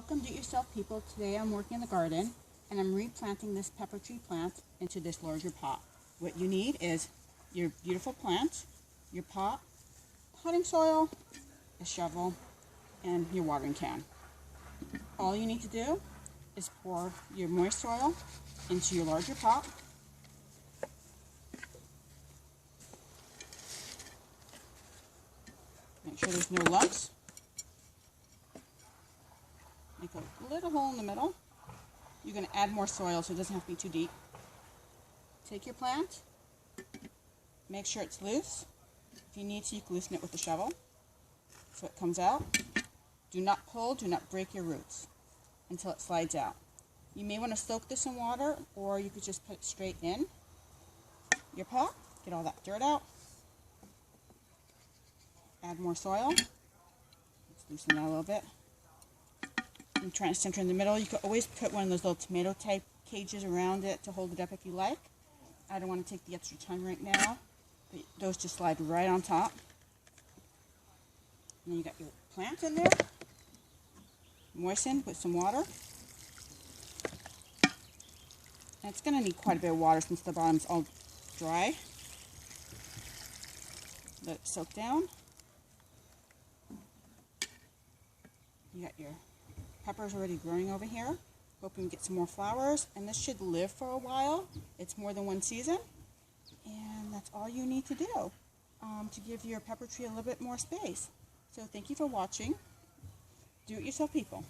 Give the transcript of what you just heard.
Welcome do-it-yourself people. Today I'm working in the garden and I'm replanting this pepper tree plant into this larger pot. What you need is your beautiful plant, your pot, potting soil, a shovel, and your watering can. All you need to do is pour your moist soil into your larger pot. Make sure there's no lumps. Make a little hole in the middle. You're going to add more soil so it doesn't have to be too deep. Take your plant, make sure it's loose. If you need to, you can loosen it with a shovel so it comes out. Do not pull, do not break your roots until it slides out. You may want to soak this in water, or you could just put it straight in your pot. Get all that dirt out. Add more soil. Let's loosen that a little bit. I'm trying to center in the middle. You could always put one of those little tomato type cages around it to hold it up if you like. I don't want to take the extra time right now, but those just slide right on top. And then you got your plant in there, moistened with some water. And it's going to need quite a bit of water since the bottom's all dry. Let it soak down. You got your peppers already growing over here. Hoping to get some more flowers, and this should live for a while. It's more than one season, and that's all you need to do to give your pepper tree a little bit more space. So thank you for watching. Do it yourself, people.